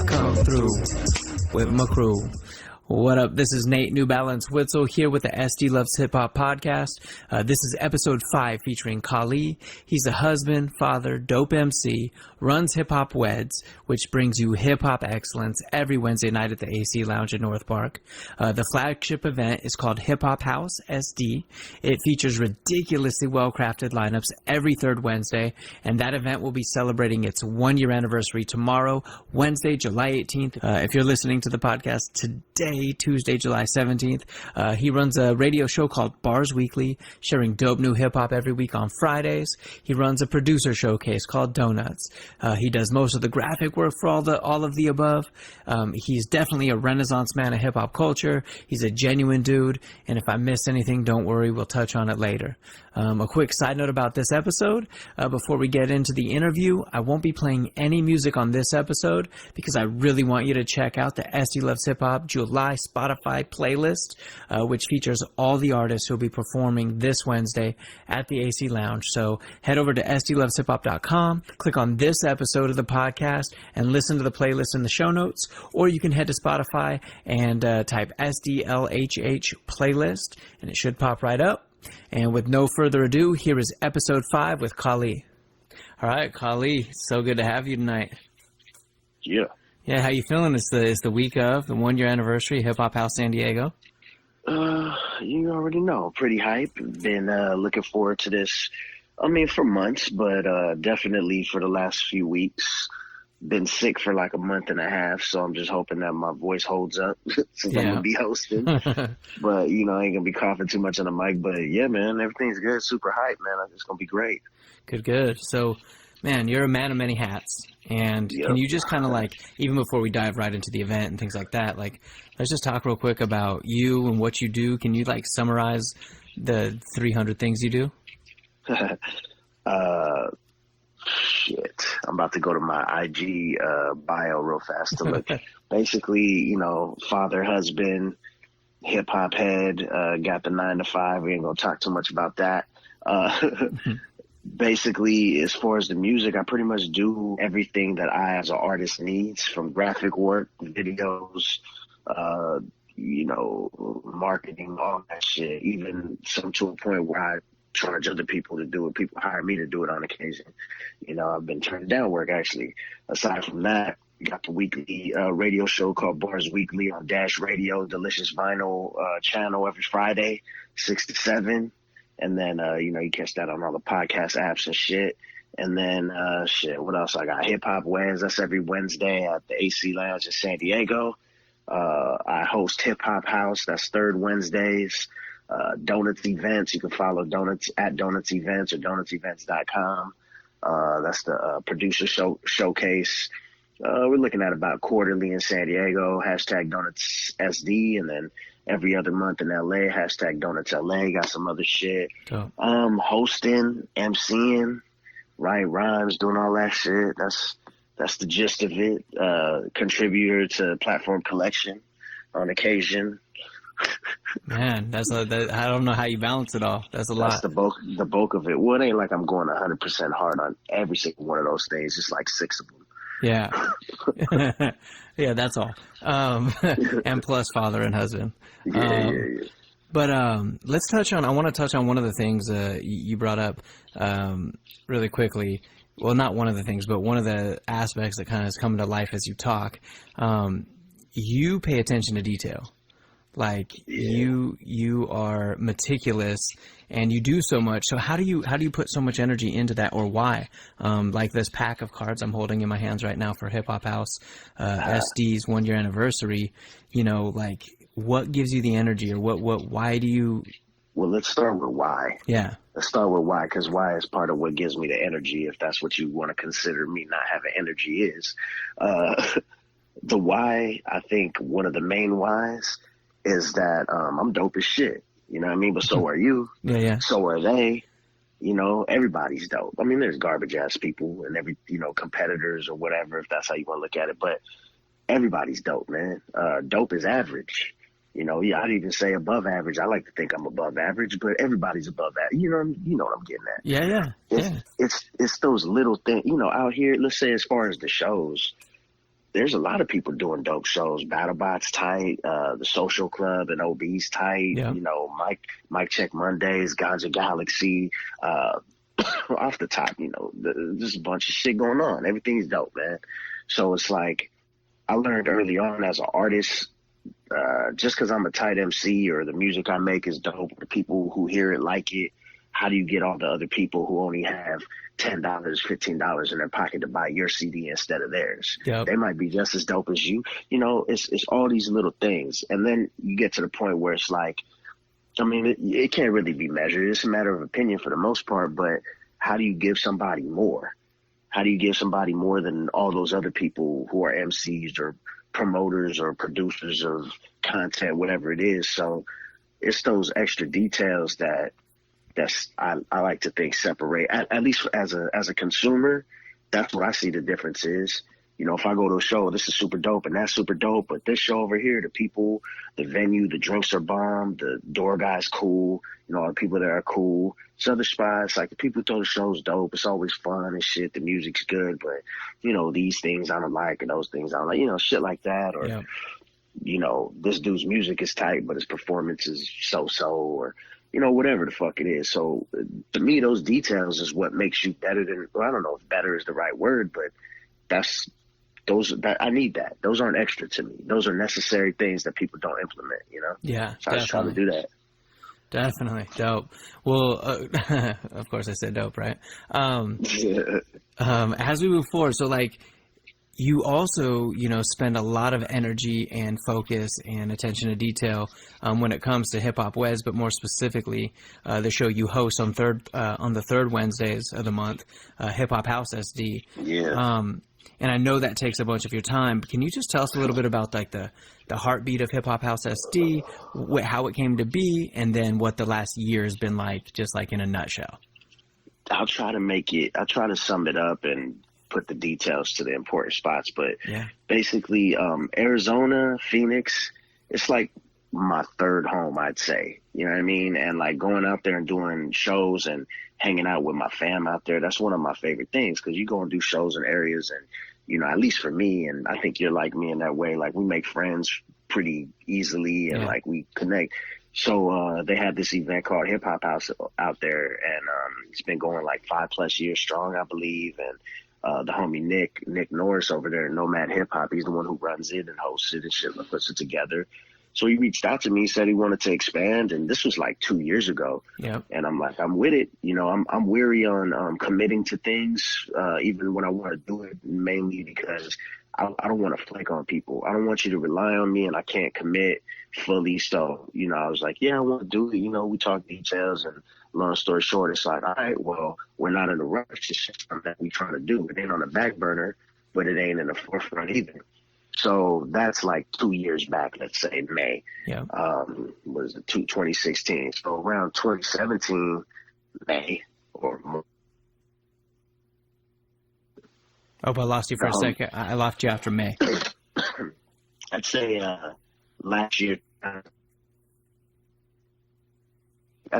Come through with my crew. What up? This is Nate New Balance Witzel here with the SD Loves Hip Hop podcast. This is episode 5 featuring Kahlee. He's a husband, father, dope MC, runs Hip Hop Weds, which brings you hip hop excellence every Wednesday night at the AC Lounge in North Park. The flagship event is called Hip Hop House SD. It features ridiculously well-crafted lineups every third Wednesday, and that event will be celebrating its 1-year anniversary tomorrow, Wednesday, July 18th. If you're listening to the podcast today, Tuesday, July 17th. He runs a radio show called Bars Weekly, sharing dope new hip-hop every week on Fridays. He runs a producer showcase called Donuts. He does most of the graphic work for all of the above. He's definitely a renaissance man of hip-hop culture. He's a genuine dude, and if I miss anything, don't worry, we'll touch on it later. A quick side note about this episode, before we get into the interview, I won't be playing any music on this episode because I really want you to check out the SD Loves Hip Hop July Spotify playlist, which features all the artists who'll be performing this Wednesday at the AC Lounge. So head over to SDLovesHipHop.com, click on this episode of the podcast, and listen to the playlist in the show notes, or you can head to Spotify and type SDLHH playlist, and it should pop right up. And with no further ado, here is episode 5 with Kahlee. All right, Kahlee, so good to have you tonight. Yeah. Yeah, how you feeling? It's the week of the 1-year anniversary Hip Hop House San Diego. You already know. Pretty hype. Been looking forward to this. I mean, for months, but definitely for the last few weeks. Been sick for like a month and a half, so I'm just hoping that my voice holds up since I'm gonna be hosting. But you know, I ain't gonna be coughing too much on the mic. But yeah, man, everything's good. Super hype, man. It's gonna be great. Good. So, man, you're a man of many hats. And can you just kind of like, even before we dive right into the event and things like that, like, let's just talk real quick about you and what you do. Can you like summarize the 300 things you do? Shit. I'm about to go to my IG bio real fast to look. Basically, you know, father, husband, hip hop head, got the 9 to 5. We ain't gonna talk too much about that. Basically, as far as the music, I pretty much do everything that I as an artist needs, from graphic work, videos, you know, marketing, all that shit, even some to a point where I charge other people to do it. People hire me to do it on occasion. You know, I've been turning down work, actually. Aside from that, got the weekly radio show called Bars Weekly on Dash Radio, Delicious Vinyl channel every Friday, 6 to 7. And then, you know, you catch that on all the podcast apps and shit. And then, what else I got? Hip Hop Weds, that's every Wednesday at the AC Lounge in San Diego. I host Hip Hop House, that's third Wednesdays. Donuts Events, you can follow Donuts at Donuts Events or donutsevents.com. That's the producer showcase. We're looking at about quarterly in San Diego, hashtag Donuts SD, and then every other month in LA, hashtag Donuts LA. Got some other shit. Hosting, MCing, writing rhymes, doing all that shit. That's the gist of it. Contributor to Platform Collection on occasion. Man, I don't know how you balance it all. That's a lot. That's the bulk of it. Well, it ain't like I'm going 100% hard on every single one of those things. Just like 6 of them. Yeah. Yeah, that's all. And plus father and husband. Yeah. But I want to touch on one of the things you brought up really quickly. Well, not one of the things, but one of the aspects that kind of has come to life as you talk. You pay attention to detail. Like you are meticulous and you do so much. So how do you put so much energy into that, or why? Like this pack of cards I'm holding in my hands right now for Hip Hop House SD's 1-year anniversary, you know, like what gives you the energy, or why do you Well, let's start with why. Yeah. Let's start with why, because why is part of what gives me the energy, if that's what you want to consider me not having energy is. The why, I think one of the main whys is that I'm dope as shit. You know what I mean? But so are you. Yeah. So are they. You know, everybody's dope. I mean, there's garbage ass people and competitors or whatever, if that's how you want to look at it. But everybody's dope, man. Dope is average. You know, yeah, I'd even say above average. I like to think I'm above average, but everybody's above that. You know what I'm getting at. Yeah. It's those little things, out here, let's say as far as the shows, there's a lot of people doing dope shows. BattleBot's tight, the Social Club and OB's tight. Yeah. Mike Check Mondays, Ganja Galaxy. Off the top, there's a bunch of shit going on. Everything's dope, man. So it's like I learned early on as an artist, just because I'm a tight MC or the music I make is dope, the people who hear it like it. How do you get all the other people who only have $10, $15 in their pocket to buy your CD instead of theirs? Yep. They might be just as dope as you. It's all these little things. And then you get to the point where it's like, I mean, it can't really be measured. It's a matter of opinion for the most part, but how do you give somebody more? How do you give somebody more than all those other people who are MCs or promoters or producers of content, whatever it is? So it's those extra details I like to think separate, at least as a consumer. That's what I see the difference is. If I go to a show, this is super dope and that's super dope, but this show over here, the people, the venue, the drinks are bomb, the door guy's cool, all the people there are cool. It's other spots, like the people who throw the show's dope, it's always fun and shit, the music's good, but these things I don't like and those things I don't like, shit like that. Or this dude's music is tight, but his performance is so, or whatever the fuck it is. So to me, those details is what makes you better than, well, I don't know if better is the right word, but I need that. Those aren't extra to me. Those are necessary things that people don't implement, Yeah. So I just try to do that. Definitely. Dope. Well, of course I said dope, right? As we move forward, so like, you also, spend a lot of energy and focus and attention to detail when it comes to Hip Hop Weds, but more specifically, the show you host on the third Wednesdays of the month, Hip Hop House SD. Yeah. And I know that takes a bunch of your time, but can you just tell us a little bit about like the heartbeat of Hip Hop House SD, how it came to be, and then what the last year has been like, just like in a nutshell? I'll try to sum it up and put the details to the important spots, but basically Arizona, Phoenix, it's like my third home, I'd say. You know what I mean? And like going out there and doing shows and hanging out with my fam out there, that's one of my favorite things, because you go and do shows in areas and at least for me, and I think you're like me in that way, like we make friends pretty easily and like we connect. So they had this event called Hip Hop House out there, and it's been going like 5+ years strong, I believe. And the homie Nick Norris over there, Nomad Hip Hop, he's the one who runs it and hosts it and shit and puts it together. So he reached out to me, said he wanted to expand, and this was like 2 years ago. Yeah. And I'm like, I'm with it. I'm weary on committing to things, even when I want to do it, mainly because I don't want to flake on people. I don't want you to rely on me, and I can't commit fully. So, I was like, yeah, I want to do it. We talk details, and long story short, it's like, all right, well, we're not in a rush. It's just something that we're trying to do. It ain't on the back burner, but it ain't in the forefront either. So that's like 2 years back, let's say May. Yeah. Was it 2016? So around 2017, May or more. Oh, but I lost you for a second. I lost you after May. I'd say last year, I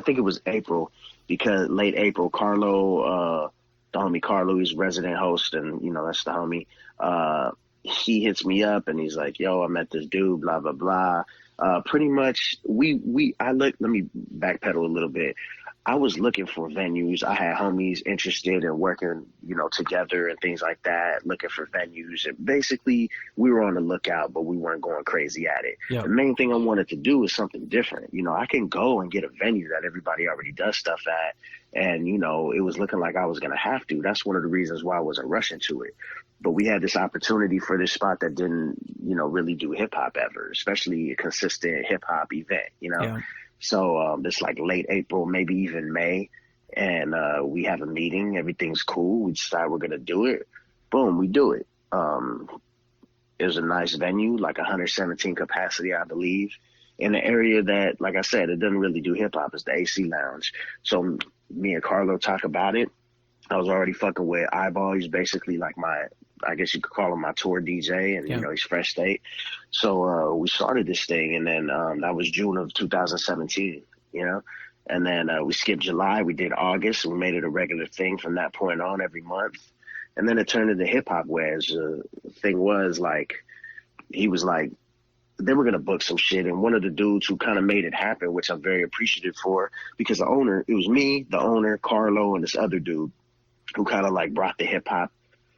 think it was April, because late April, Carlo, the homie Carlo, he's resident host, and that's the homie. He hits me up and he's like, yo, I met this dude, blah, blah, blah. Pretty much let me backpedal a little bit. I was looking for venues. I had homies interested in working, together and things like that, looking for venues. And basically we were on the lookout, but we weren't going crazy at it. Yep. The main thing I wanted to do is something different. I can go and get a venue that everybody already does stuff at. And, it was looking like I was going to have to. That's one of the reasons why I wasn't rushing to it. But we had this opportunity for this spot that didn't, really do hip hop ever, especially a consistent hip hop event, Yeah. So it's like late April, maybe even May. And we have a meeting. Everything's cool. We decide we're going to do it. Boom, we do it. It was a nice venue, like 117 capacity, I believe, in an area that, like I said, it doesn't really do hip hop. It's the AC Lounge. So me and Carlo talk about it. I was already fucking with Eyeball. He's basically like I guess you could call him my tour DJ, and, you know, he's Fresh State. So we started this thing, and then that was June of 2017, you know? And then we skipped July. We did August, and we made it a regular thing from that point on every month. And then it turned into hip-hop Weds. The thing was, like, he was like, they were going to book some shit. And one of the dudes who kind of made it happen, which I'm very appreciative for, because the owner, it was me, the owner, Carlo, and this other dude who kind of like brought the hip-hop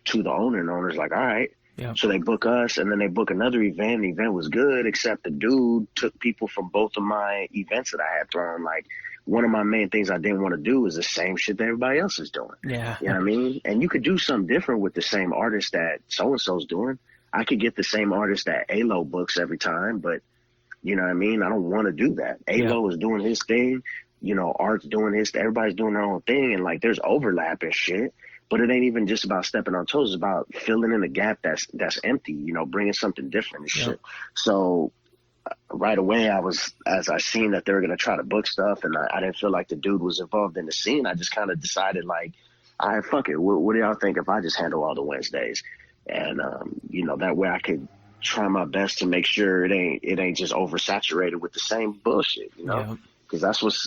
to the owner. And the owner's like, all right. Yeah. So they book us, and then they book another event. The event was good, except the dude took people from both of my events that I had thrown. Like, one of my main things I didn't want to do is the same shit that everybody else is doing. Yeah. You know what I mean? And you could do something different with the same artist that so-and-so's doing. I could get the same artist that A-Lo books every time, but you know what I mean? I don't want to do that. A-Lo is doing his thing. You know, Art's doing his, everybody's doing their own thing. And like, there's overlap and shit, but it ain't even just about stepping on toes. It's about filling in a gap that's empty, you know, bringing something different and shit. So right away, as I seen that they were going to try to book stuff, and I didn't feel like the dude was involved in the scene, I just kind of decided, like, all right, fuck it. What do y'all think if I just handle all the Wednesdays? And, you know, that way I could try my best to make sure it ain't just oversaturated with the same bullshit, you know? Because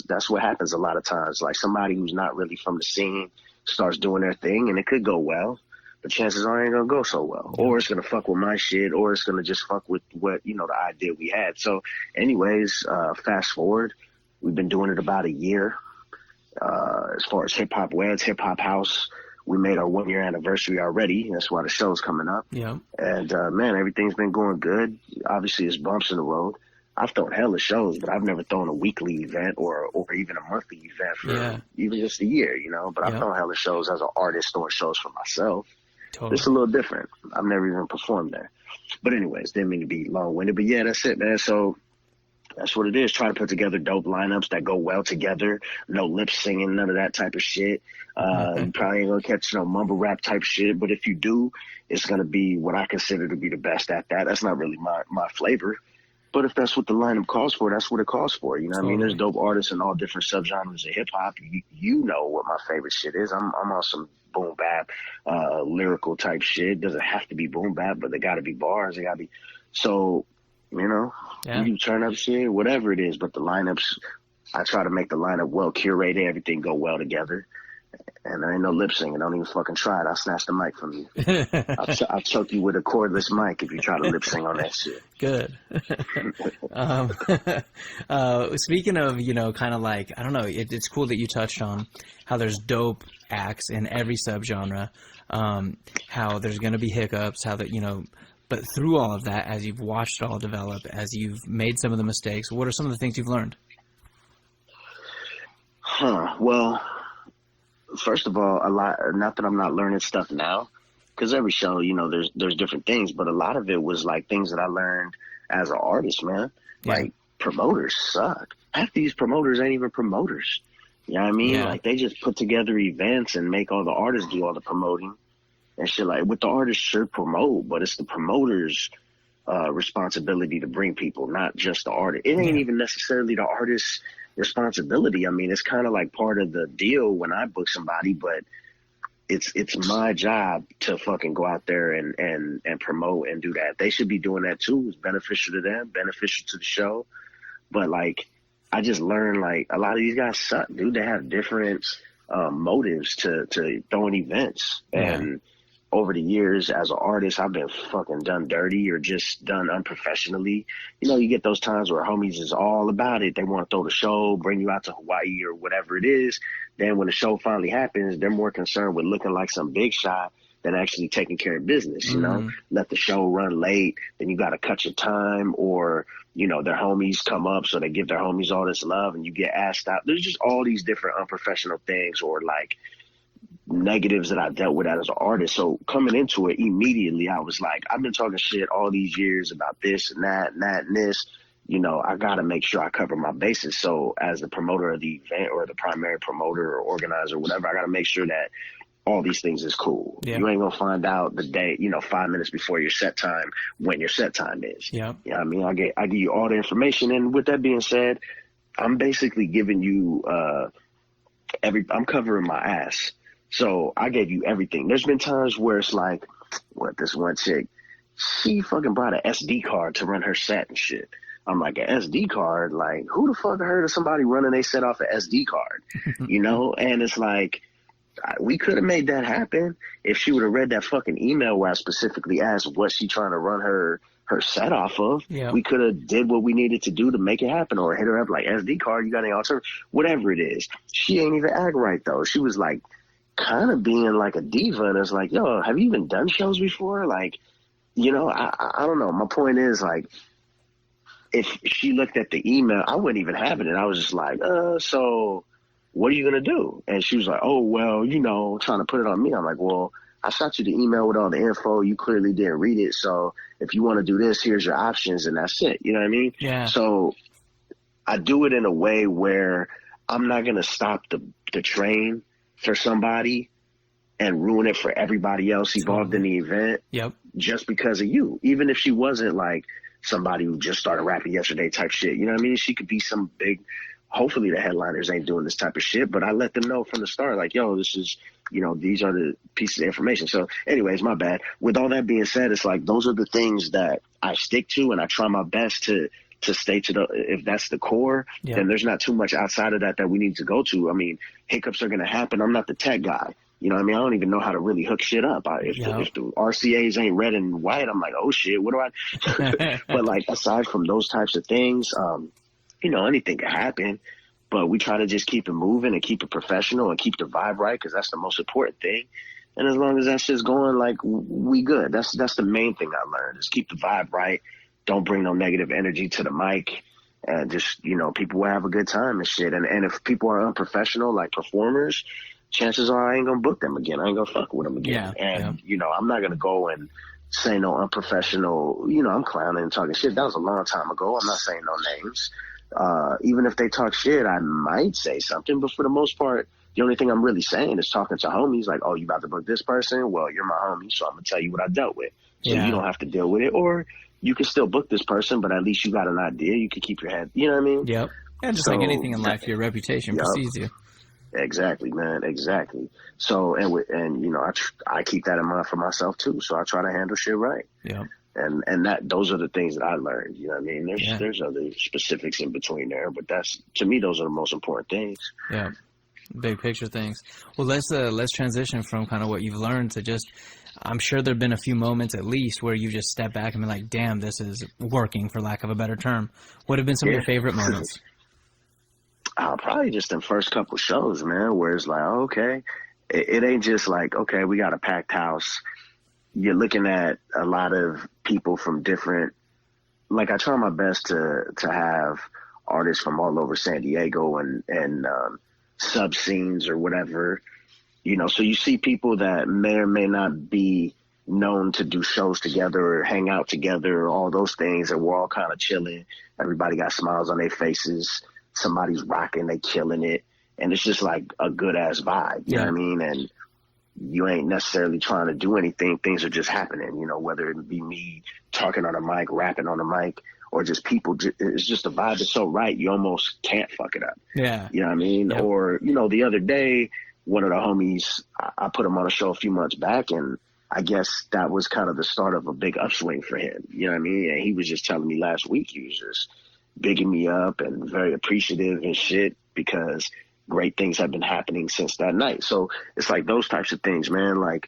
that's what happens a lot of times. Like, somebody who's not really from the scene starts doing their thing, and it could go well, but chances are it ain't gonna go so well, or it's gonna fuck with my shit, or it's gonna just fuck with what, you know, the idea we had. So anyways, fast forward, we've been doing it about a year. As far as hip hop Weds, hip hop house, we made our 1 year anniversary already. That's why the show's coming up. Yeah. And man, everything's been going good. Obviously, it's bumps in the road. I've thrown hella shows, but I've never thrown a weekly event or even a monthly event for even just a year, you know. But I've thrown hella shows as an artist, throwing shows for myself. Totally. It's a little different. I've never even performed there. But anyways, didn't mean to be long-winded. But yeah, that's it, man. So that's what it is. Try to put together dope lineups that go well together. No lip singing, none of that type of shit. You probably ain't gonna catch no mumble rap type shit. But if you do, it's gonna be what I consider to be the best at that. That's not really my flavor. But if that's what the lineup calls for, that's what it calls for. You know what I mean? There's dope artists in all different subgenres of hip hop. You know what my favorite shit is. I'm on some boom bap, lyrical type shit. Doesn't have to be boom bap, but they gotta be bars. They gotta be. So, you know, you turn up shit, whatever it is. But the lineups, I try to make the lineup well curated, everything go well together. And there ain't no lip singing. Don't even fucking try it. I'll snatch the mic from you. I'll choke you with a cordless mic if you try to lip sing on that shit. Good. Speaking of, you know, kind of like, I don't know, it's cool that you touched on how there's dope acts in every subgenre, how there's going to be hiccups, how that, you know, but through all of that, as you've watched it all develop, as you've made some of the mistakes, what are some of the things you've learned? Well, first of all, a lot, not that I'm not learning stuff now, because every show, you know, there's different things, but a lot of it was like things that I learned as an artist, man. Like, promoters suck. Half these promoters ain't even promoters. You know what I mean? Like, they just put together events and make all the artists do all the promoting and shit. Like, what the artists should promote, but it's the promoters' responsibility to bring people, not just the artist. It ain't even necessarily the artist's responsibility. I mean, it's kind of like part of the deal when I book somebody, but it's my job to fucking go out there and promote and do that. They should be doing that too. It's beneficial to them, beneficial to the show. But like, I just learned, like, a lot of these guys suck, dude. They have different motives to throwing events. And over the years as an artist, I've been fucking done dirty or just done unprofessionally. You know, you get those times where homies is all about it. They want to throw the show, bring you out to Hawaii or whatever it is. Then when the show finally happens, they're more concerned with looking like some big shot than actually taking care of business, you know? Let the show run late, then you got to cut your time, or, you know, their homies come up, so they give their homies all this love and you get asked out. There's just all these different unprofessional things, or like negatives that I dealt with as an artist. So coming into it immediately, I was like, I've been talking shit all these years about this and that and that and this. I got to make sure I cover my bases. So as the promoter of the event or the primary promoter or organizer, whatever, I got to make sure that all these things is cool. Yeah. You ain't going to find out the day, 5 minutes before your set time, when your set time is. Yeah. You know what I mean? I give you all the information. And with that being said, I'm basically giving you, I'm covering my ass. So I gave you everything. There's been times where it's like, this one chick, she fucking brought an SD card to run her set and shit. I'm like, an SD card? Like, who the fuck heard of somebody running they set off an SD card? And it's like, we could have made that happen if she would have read that fucking email where I specifically asked what she trying to run her set off of. Yeah. We could have did what we needed to do to make it happen, or hit her up like, SD card, you got any alternative? Whatever it is. She ain't even act right though. She was like kind of being like a diva, and it's like, yo, have you even done shows before? Like, I don't know. My point is, like, if she looked at the email, I wouldn't even have it. And I was just like, so what are you going to do? And she was like, oh, well, trying to put it on me. I'm like, well, I shot you the email with all the info. You clearly didn't read it. So if you want to do this, here's your options, and that's it. You know what I mean? Yeah. So I do it in a way where I'm not going to stop the train for somebody and ruin it for everybody else involved in the event. Yep. Just because of you. Even if she wasn't like somebody who just started rapping yesterday type shit. You know what I mean? She could be some big, hopefully the headliners ain't doing this type of shit, but I let them know from the start, like, yo, this is, these are the pieces of information. So anyways, my bad. With all that being said, it's like, those are the things that I stick to, and I try my best to stay to if that's the core, then there's not too much outside of that we need to go to. I mean, hiccups are going to happen. I'm not the tech guy. You know what I mean? I don't even know how to really hook shit up. If the RCAs ain't red and white, I'm like, oh shit, what do I? But like, aside from those types of things, anything can happen. But we try to just keep it moving and keep it professional and keep the vibe right, because that's the most important thing. And as long as that shit's going, like, we good. That's the main thing I learned, is keep the vibe right. Don't bring no negative energy to the mic. And just, people will have a good time and shit. And if people are unprofessional, like performers, chances are I ain't gonna book them again. I ain't gonna fuck with them again. I'm not gonna go and say no unprofessional, I'm clowning and talking shit. That was a long time ago. I'm not saying no names. Even if they talk shit, I might say something, but for the most part, the only thing I'm really saying is talking to homies like, oh, you about to book this person? Well, you're my homie, so I'm gonna tell you what I dealt with. So you don't have to deal with it, or you can still book this person, but at least you got an idea. You can keep your head, you know what I mean? Yep. And just like anything in life, your reputation precedes you. Exactly, man. Exactly. So, I keep that in mind for myself too. So I try to handle shit right. Yeah. And those are the things that I learned. You know what I mean? There's other specifics in between there, but to me, those are the most important things. Yeah. Big picture things. Well, let's transition from kind of what you've learned to just, I'm sure there've been a few moments at least where you just step back and be like, damn, this is working, for lack of a better term. What have been some of your favorite moments? Probably just the first couple shows, man, where it's like, okay, it ain't just like, okay, we got a packed house. You're looking at a lot of people from different, like, I try my best to have artists from all over San Diego and sub scenes or whatever, so you see people that may or may not be known to do shows together or hang out together, all those things, and we're all kind of chilling. Everybody got smiles on their faces. Somebody's rocking, they killing it, and it's just like a good ass vibe. You know what I mean? And you ain't necessarily trying to do anything. Things are just happening, whether it be me talking on a mic, rapping on a mic, or just people. It's just the vibe is so right, you almost can't fuck it up. Yeah. You know what I mean? Yep. Or, the other day, one of the homies, I put him on a show a few months back, and I guess that was kind of the start of a big upswing for him. You know what I mean? And he was just telling me last week, he was just bigging me up and very appreciative and shit, because great things have been happening since that night. So it's like those types of things, man. Like,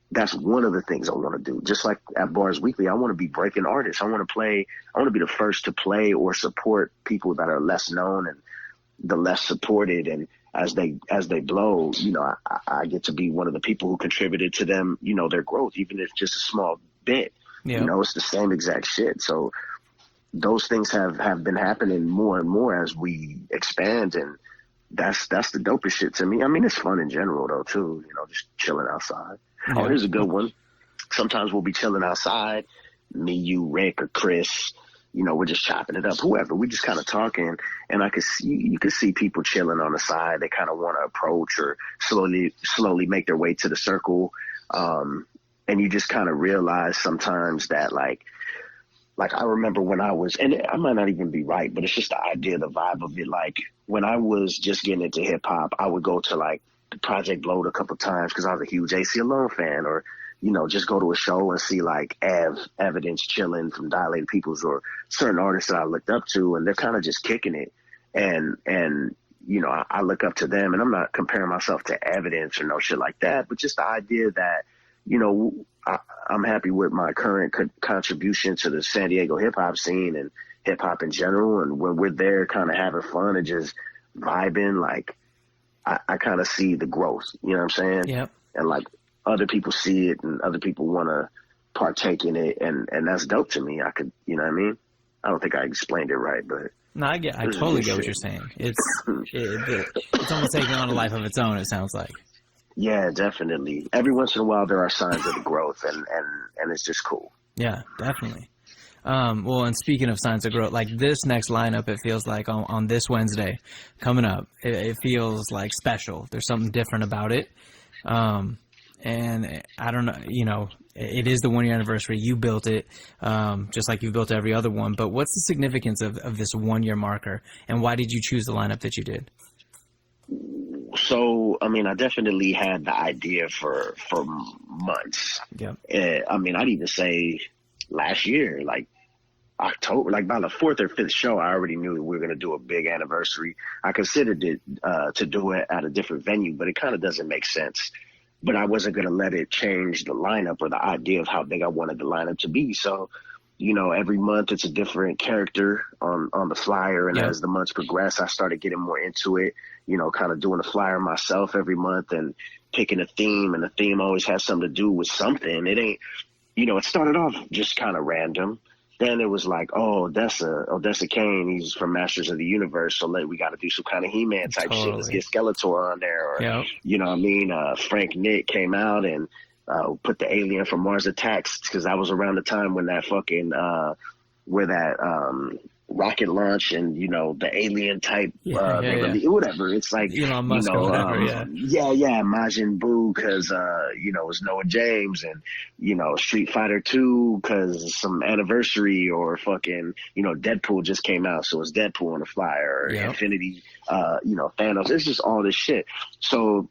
that's one of the things I want to do. Just like at Bars Weekly, I want to be breaking artists. I want to be the first to play or support people that are less known and the less supported. And as they blow, I get to be one of the people who contributed to them, their growth, even if just a small bit. Yeah. It's the same exact shit. So those things have been happening more and more as we expand, and that's the dopest shit to me. I mean, it's fun in general though too, just chilling outside. Yeah. Oh, here's a good one. Sometimes we'll be chilling outside, me, you, Rick, or Chris, we're just chopping it up, whoever, we just kind of talking, and you could see people chilling on the side. They kind of want to approach or slowly make their way to the circle. And you just kind of realize sometimes that like I remember when I was, and I might not even be right, but it's just the idea, the vibe of it. Like when I was just getting into hip hop, I would go to like the Project Blowed a couple times because I was a huge AC Alone fan, or just go to a show and see like Evidence chilling from Dilated Peoples or certain artists that I looked up to, and they're kind of just kicking it. And I look up to them, and I'm not comparing myself to Evidence or no shit like that, but just the idea that, I'm happy with my current contribution to the San Diego hip hop scene and hip hop in general. And when we're there kind of having fun and just vibing, like I kind of see the growth, you know what I'm saying? Yep. And like other people see it and other people want to partake in it. And that's dope to me. I could, you know what I mean? I don't think I explained it right, but. No, I totally get what you're saying. It's almost taking on a life of its own, it sounds like. Yeah, definitely. Every once in a while, there are signs of the growth, and it's just cool. Yeah, definitely. Well, and speaking of signs of growth, like this next lineup, it feels like on this Wednesday coming up, it feels like special. There's something different about it. And I don't know, it is the 1 year anniversary. You built it, just like you've built every other one. But what's the significance of this 1 year marker, and why did you choose the lineup that you did? So, I mean, I definitely had the idea for months. Yeah. I'd even say last year, like October, like by the fourth or fifth show, I already knew we were going to do a big anniversary. I considered it to do it at a different venue, but it kind of doesn't make sense. But I wasn't going to let it change the lineup or the idea of how big I wanted the lineup to be. So, every month it's a different character on the flyer. And as the months progress, I started getting more into it, kind of doing a flyer myself every month and picking a theme. And the theme always has something to do with something. It ain't, it started off just kind of random. Then it was like, Odessa Kane, he's from Masters of the Universe, so we got to do some kind of He-Man type shit. Let's get Skeletor on there. Or, you know what I mean? Frank Nick came out and put the alien from Mars Attacks, because that was around the time when that fucking, where that rocket launch and, the alien type, whatever. It's like, Musk or whatever, Majin Buu, because, it's Noah James, and, Street Fighter 2, because some anniversary, or fucking, Deadpool just came out, so it's Deadpool on the flyer, or Infinity, Thanos. It's just all this shit. So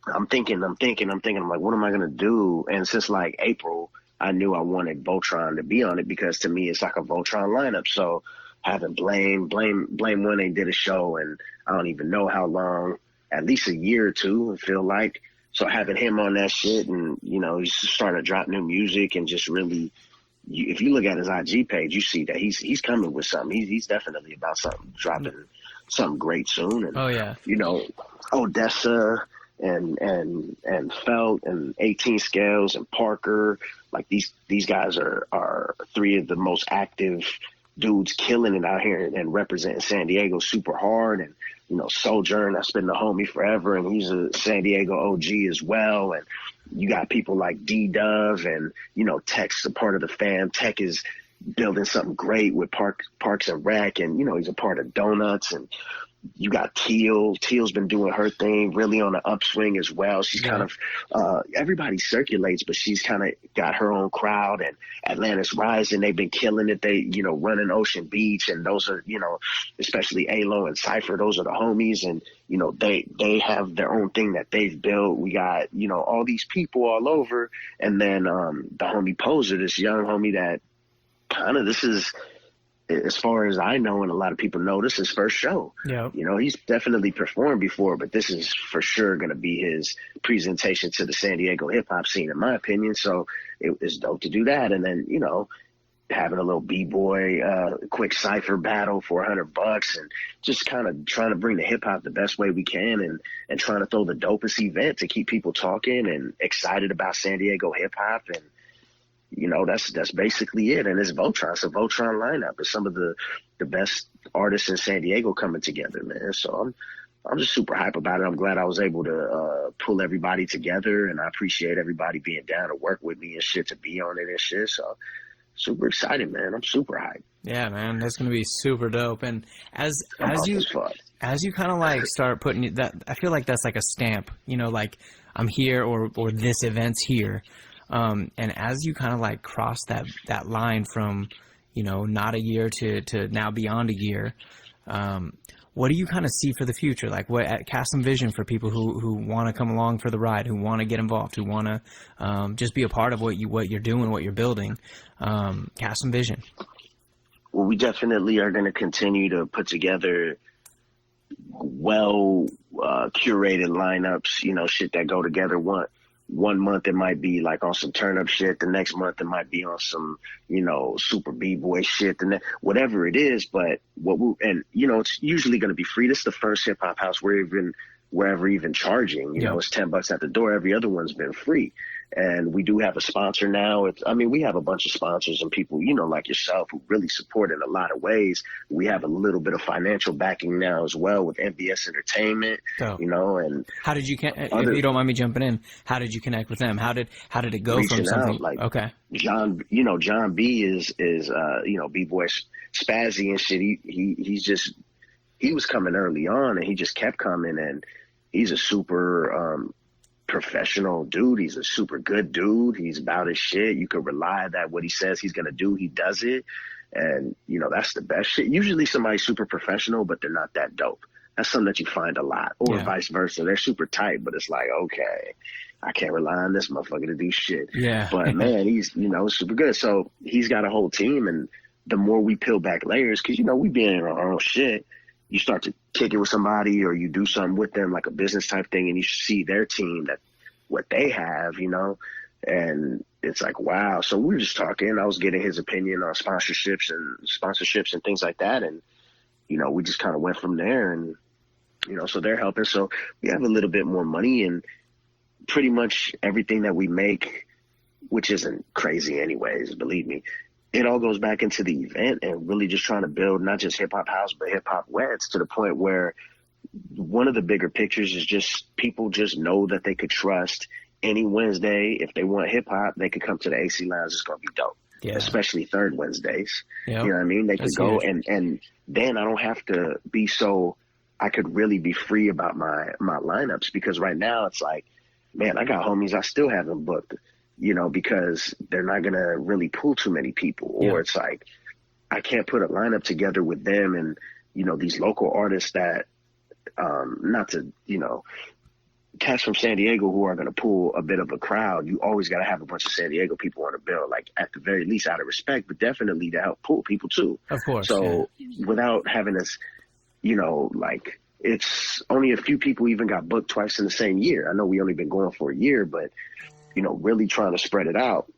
I'm thinking, I'm like, what am I going to do? And since like April, I knew I wanted Voltron to be on it, because to me, it's like a Voltron lineup. So having Blame when they did a show, and I don't even know how long, at least a year or two, I feel like. So having him on that shit, and, he's starting to drop new music, and just really, if you look at his IG page, you see that he's coming with something. He's definitely about something, dropping something great soon. And, Odessa and Felt and 18 Scales and Parker, like these guys are three of the most active dudes killing it out here and representing San Diego super hard. And, Sojourn, that's been the homie forever, and he's a San Diego OG as well. And you got people like D-Dove and, Tech's a part of the fam. Tech is building something great with Parks and Rec, and, he's a part of Donuts. And you got Teal. Teal's been doing her thing, really on the upswing as well. She's kind of, everybody circulates, but she's kind of got her own crowd. And Atlantis Rising, they've been killing it. They, running Ocean Beach, and those are, especially Alo and Cypher, those are the homies. And, they have their own thing that they've built. We got, all these people all over. And then the homie Poser, this young homie that kind of, this is, as far as I know, and a lot of people know, this is his first show. Yeah. He's definitely performed before, but this is for sure going to be his presentation to the San Diego hip hop scene, in my opinion. So it's dope to do that. And then, having a little B-boy, quick cypher battle for $100, and just kind of trying to bring the hip hop the best way we can, and trying to throw the dopest event to keep people talking and excited about San Diego hip hop. And, that's basically it. And it's Voltron. It's a Voltron lineup. It's some of the best artists in San Diego coming together, man. So I'm just super hype about it. I'm glad I was able to pull everybody together, and I appreciate everybody being down to work with me and shit, to be on it and shit. So super excited, man. I'm super hyped. Yeah, man, that's gonna be super dope. And as you Fun. as you kind of like start putting that, I feel like that's like a stamp, you know, like I'm here or this event's here. And as you kind of like cross that line from, you know, not a year to now beyond a year, what do you kind of see for the future? Like, cast some vision for people who want to come along for the ride, who want to get involved, who want to just be a part of what you're doing, what you're building. Cast some vision. Well, we definitely are going to continue to put together well curated lineups, you know, shit that go together. One month it might be like on some turn up shit. The next month it might be on some, you know, super b-boy shit. Whatever it is, but and you know, it's usually going to be free. This is the first hip hop house we're ever even charging. You know, it's $10 at the door. Every other one's been free. And we do have a sponsor now. We have a bunch of sponsors and people, you know, like yourself, who really support in a lot of ways. We have a little bit of financial backing now as well with MBS Entertainment, you know. And how did you, if you don't mind me jumping in, how did you connect with them? How did it go from something? Out, like, okay. John B is you know, B-boy Spazzy and shit. He was coming early on and he just kept coming, and he's a super, professional dude. He's a super good dude. He's about his shit. You can rely that what he says he's going to do, he does it. And, you know, that's the best shit. Usually somebody's super professional, but they're not that dope. That's something that you find a lot, or vice versa. They're super tight, but it's like, okay, I can't rely on this motherfucker to do shit. Yeah. But man, he's, you know, super good. So he's got a whole team, and the more we peel back layers, cause you know, we be in our own shit. You start to kick it with somebody, or you do something with them, like a business type thing, and you see their team, that what they have, you know, and it's like, wow. So we were just talking. I was getting his opinion on sponsorships and things like that. And, you know, we just kind of went from there, and, you know, so they're helping. So we have a little bit more money, and pretty much everything that we make, which isn't crazy anyways, believe me, it all goes back into the event and really just trying to build not just hip hop house, but hip hop Weds, to the point where one of the bigger pictures is just people just know that they could trust any Wednesday. If they want hip hop, they could come to the AC Lounge. It's going to be dope. Yeah. Especially third Wednesdays. Yep. You know what I mean? They could go and then I don't have to be I could really be free about my lineups, because right now it's like, man, I got homies I still haven't booked, you know, because they're not going to really pull too many people. Or it's like, I can't put a lineup together with them and, you know, these local artists that, not to, you know, cats from San Diego who are going to pull a bit of a crowd. You always got to have a bunch of San Diego people on the bill, like at the very least out of respect, but definitely to help pull people too. Of course. So without having this, you know, like, it's only a few people even got booked twice in the same year. I know we only been going for a year, but, you know, really trying to spread it out.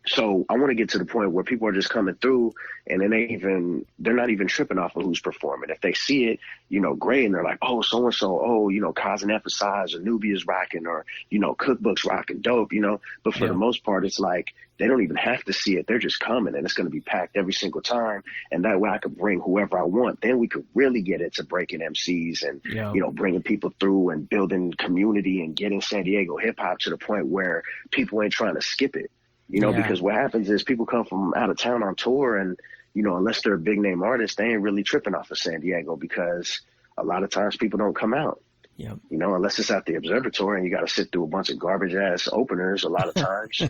So I want to get to the point where people are just coming through and they're not even tripping off of who's performing. If they see it, you know, great, and they're like, oh, so-and-so, oh, you know, Cause and Emphasize or Nubia's rocking, or, you know, Cookbook's rocking, dope, you know. But for the most part, it's like they don't even have to see it. They're just coming, and it's going to be packed every single time. And that way I could bring whoever I want. Then we could really get into breaking MCs and, you know, bringing people through and building community and getting San Diego hip hop to the point where people ain't trying to skip it. You know, because what happens is people come from out of town on tour, and, you know, unless they're a big name artist, they ain't really tripping off of San Diego, because a lot of times people don't come out. You know, unless it's at the observatory and you got to sit through a bunch of garbage ass openers a lot of times.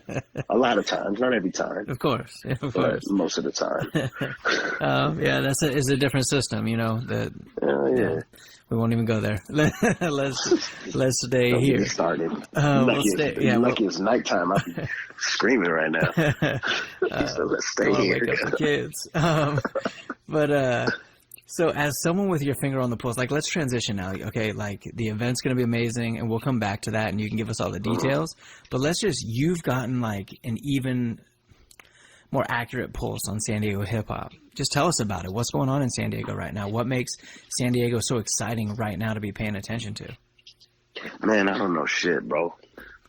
Not every time. Of course. But most of the time. It's a different system, you know. We won't even go there. let's stay don't here. Get started. Lucky it's nighttime. I'll be screaming right now. So let's stay here. Wake up the kids. So as someone with your finger on the pulse, like, let's transition now. Okay, like, the event's going to be amazing, and we'll come back to that, and you can give us all the details. But you've gotten like an even more accurate pulse on San Diego hip hop. Just tell us about it. What's going on in San Diego right now? What makes San Diego so exciting right now to be paying attention to? Man, I don't know shit, bro.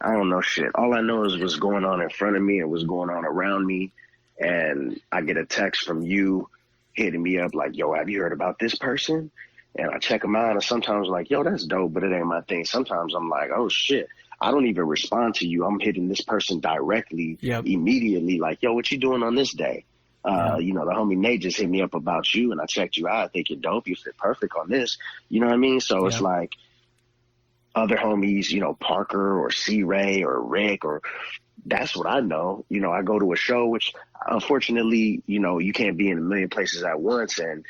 I don't know shit. All I know is what's going on in front of me and what's going on around me. And I get a text from you hitting me up like, yo, have you heard about this person? And I check them out, and sometimes I'm like, yo, that's dope, but it ain't my thing. Sometimes I'm like, oh shit, I don't even respond to you. I'm hitting this person directly, immediately, like, yo, what you doing on this day? You know, the homie Nate just hit me up about you, and I checked you out. I think you're dope. You fit perfect on this. You know what I mean? So it's like other homies, you know, Parker or C-Ray or Rick, or that's what I know. You know, I go to a show, which unfortunately, you know, you can't be in a million places at once. And,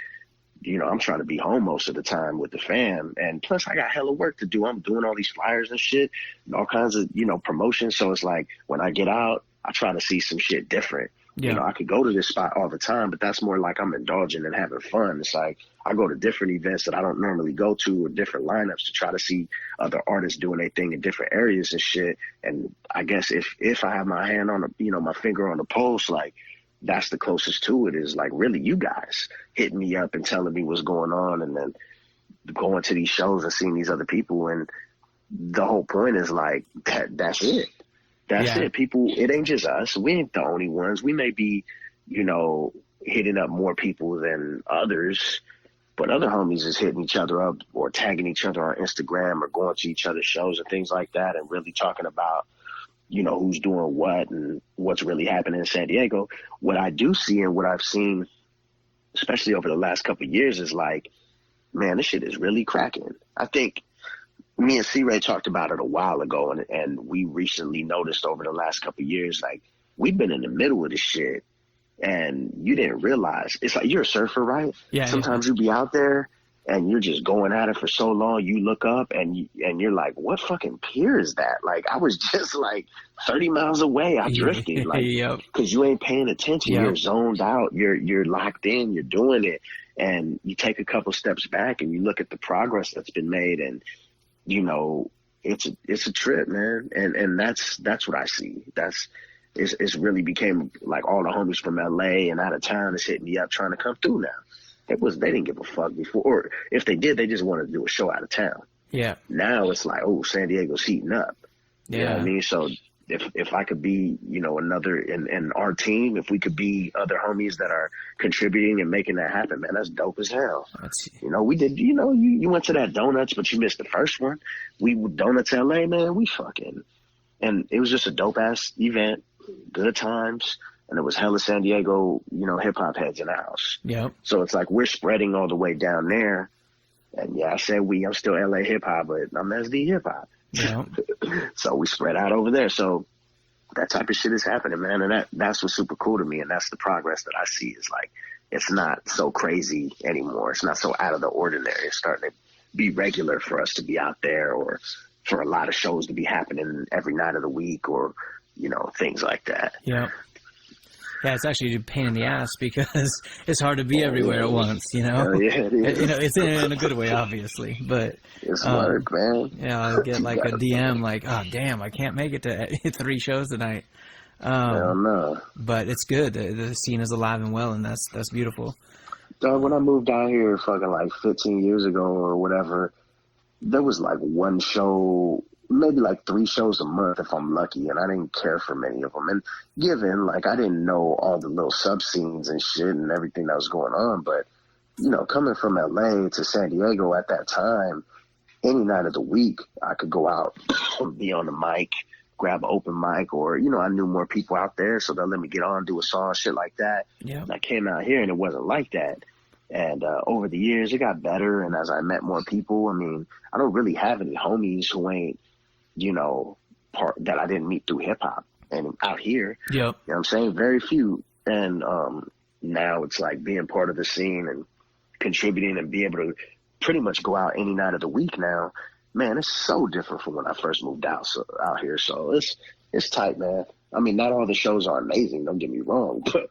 you know, I'm trying to be home most of the time with the fam. And plus I got hella work to do. I'm doing all these flyers and shit, and all kinds of, you know, promotions. So it's like when I get out, I try to see some shit different. Yeah. You know, I could go to this spot all the time, but that's more like I'm indulging and having fun. It's like I go to different events that I don't normally go to, or different lineups, to try to see other artists doing their thing in different areas and shit. And I guess if I have my hand on the, you know, my finger on the pulse, like that's the closest to it, is like really you guys hitting me up and telling me what's going on, and then going to these shows and seeing these other people. And the whole point is like that's it. That's it. People, it ain't just us. We ain't the only ones. We may be, you know, hitting up more people than others, but other homies is hitting each other up or tagging each other on Instagram or going to each other's shows and things like that, and really talking about, you know, who's doing what and what's really happening in San Diego. What I do see and what I've seen, especially over the last couple of years, is like, man, this shit is really cracking. I think me and C-Ray talked about it a while ago, and we recently noticed over the last couple of years, like, we've been in the middle of this shit, and you didn't realize. It's like, you're a surfer, right? Yeah. Sometimes you be out there, and you're just going at it for so long, you look up, and you're like, what fucking pier is that? Like, I was just, like, 30 miles away. I drifted, like, because you ain't paying attention. You're zoned out. You're locked in. You're doing it. And you take a couple steps back, and you look at the progress that's been made, and you know, it's a trip, man. And that's what I see. It's really became like all the homies from LA and out of town is hitting me up trying to come through now. They didn't give a fuck before, or if they did, they just wanted to do a show out of town. Yeah. Now it's like, oh, San Diego's heating up. Yeah. You know what I mean? So if I could be, you know, another in our team, if we could be other homies that are contributing and making that happen, man, that's dope as hell. You know, we did, you know, you went to that Donuts, but you missed the first one. We Donuts LA, man, we fucking, and it was just a dope ass event, good times. And there was hella San Diego, you know, hip hop heads in the house. Yeah. So it's like we're spreading all the way down there. And yeah, I said I'm still LA hip hop, but I'm SD hip hop. Yeah. So we spread out over there. So that type of shit is happening, man. And that's what's super cool to me. And that's the progress that I see. Is like, it's not so crazy anymore. It's not so out of the ordinary. It's starting to be regular for us to be out there, or for a lot of shows to be happening every night of the week, or, you know, things like that. Yeah. Yeah, it's actually a pain in the ass because it's hard to be everywhere at once, you know? Yeah, it is. You know, it's in a good way, obviously, but it's work, man. Yeah, I'll get like a DM like, oh, damn, I can't make it to 3 shows tonight. Hell no. But it's good. The scene is alive and well, and that's beautiful. Dog, when I moved down here fucking like 15 years ago or whatever, there was like one show, maybe like 3 shows a month if I'm lucky, and I didn't care for many of them. And given, like, I didn't know all the little sub scenes and shit and everything that was going on, but, you know, coming from LA to San Diego at that time, any night of the week, I could go out, be on the mic, grab an open mic, or, you know, I knew more people out there, so they'll let me get on, do a song, shit like that. Yeah. And I came out here and it wasn't like that. And over the years, it got better. And as I met more people, I mean, I don't really have any homies who ain't, you know, that I didn't meet through hip hop and out here. Yep. You know what I'm saying? Very few. And now it's like being part of the scene and contributing and be able to pretty much go out any night of the week now. Man, it's so different from when I first moved out here. So it's tight, man. I mean, not all the shows are amazing, don't get me wrong, but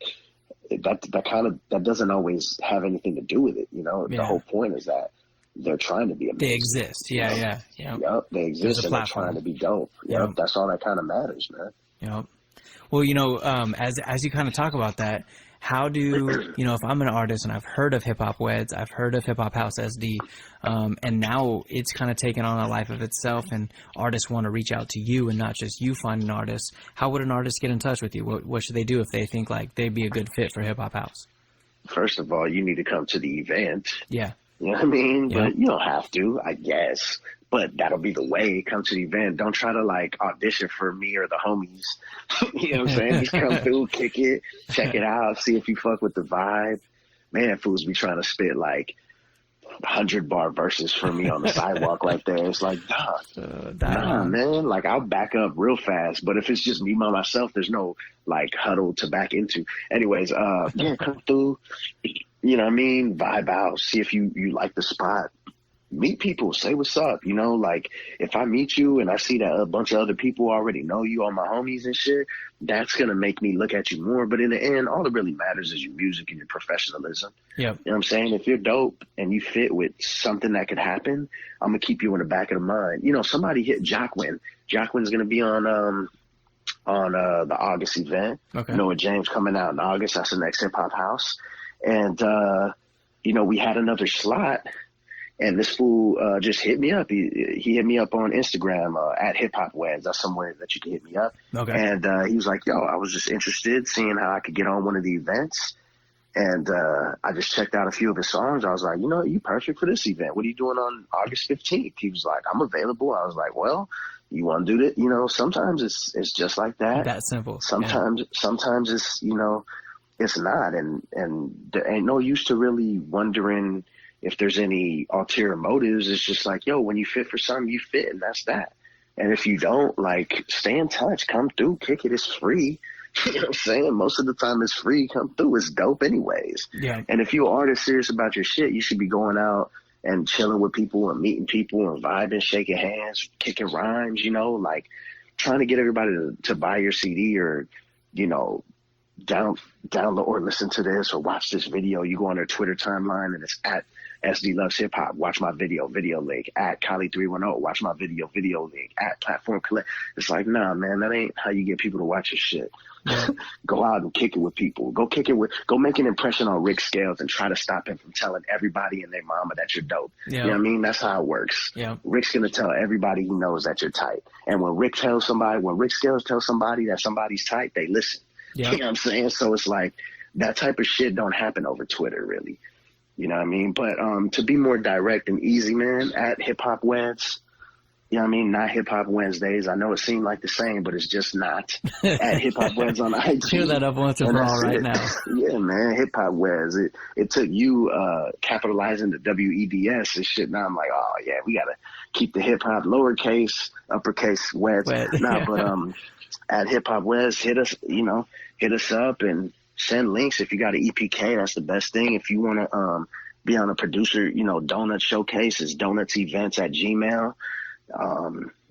that doesn't always have anything to do with it. You know, the whole point is that they're trying to be amazing. They exist. Yeah. Yep, they exist, and they're trying to be dope. Yep, that's all that kind of matters, man. Yep. Well, you know, as you kind of talk about that, how do, you know, if I'm an artist and I've heard of Hip Hop Weds, I've heard of Hip Hop House SD, and now it's kind of taken on a life of itself, and artists want to reach out to you and not just you find an artist, how would an artist get in touch with you? What should they do if they think like they'd be a good fit for Hip Hop House? First of all, you need to come to the event. Yeah. You know what I mean? Yeah. But you don't have to, I guess. But that'll be the way. Come to the event. Don't try to like audition for me or the homies. You know what I'm saying? Just come through, kick it, check it out, see if you fuck with the vibe. Man, fools be trying to spit like 100-bar verses for me on the sidewalk right there. It's like, nah, man. Like, I'll back up real fast. But if it's just me by myself, there's no like huddle to back into. Anyways, yeah, come through. You know what I mean? Vibe out. See if you like the spot. Meet people. Say what's up. You know, like if I meet you and I see that a bunch of other people already know you, all my homies and shit, that's going to make me look at you more. But in the end, all that really matters is your music and your professionalism. Yeah. You know what I'm saying? If you're dope and you fit with something that could happen, I'm going to keep you in the back of the mind. You know, somebody hit Jacqueline. Jacqueline's going to be on the August event. Okay. Noah James coming out in August. That's the next hip hop house. And, you know, we had another slot. And this fool just hit me up. He hit me up on Instagram at @HipHopWeds. That's somewhere that you can hit me up. Okay. And he was like, yo, I was just interested seeing how I could get on one of the events. And I just checked out a few of his songs. I was like, you know, you perfect for this event. What are you doing on August 15th? He was like, I'm available. I was like, well, you want to do it? You know, sometimes it's just like that. That simple. Sometimes it's, you know, it's not. And there ain't no use to really wondering if there's any ulterior motives. It's just like, yo, when you fit for something, you fit, and that's that. And if you don't, like, stay in touch, come through, kick it. It's free. You know what I'm saying? Most of the time it's free. Come through. It's dope anyways. Yeah. And if you're an artist serious about your shit, you should be going out and chilling with people and meeting people and vibing, shaking hands, kicking rhymes, you know, like trying to get everybody to buy your CD or, you know, download or listen to this or watch this video. You go on their Twitter timeline and it's at SDLovesHipHop. Watch my video link at Kahlee310. Watch my video link at Platform Collect. It's like, nah, man, that ain't how you get people to watch your shit. Yeah. Go out and kick it with people. Go make an impression on Rick Scales and try to stop him from telling everybody and their mama that you're dope. Yeah. You know what I mean? That's how it works. Yeah. Rick's going to tell everybody he knows that you're tight. And when Rick Scales tells somebody that somebody's tight, they listen. Yeah. You know what I'm saying? So it's like that type of shit don't happen over Twitter, really. You know what I mean? But to be more direct and easy, man, at Hip Hop Weds, you know what I mean? Not Hip Hop Wednesdays. I know it seemed like the same, but it's just not. At Hip Hop Weds on IG. Clear that up once and for all right now. Yeah, man, Hip Hop Weds. It took you capitalizing the WEDS and shit. Now I'm like, oh, yeah, we got to keep the hip hop lowercase, uppercase Weds. Nah, but at Hip Hop Weds, hit us up and send links. If you got an EPK, that's the best thing. If you want to be on a producer, you know, donut showcase, it's donutsevents@gmail.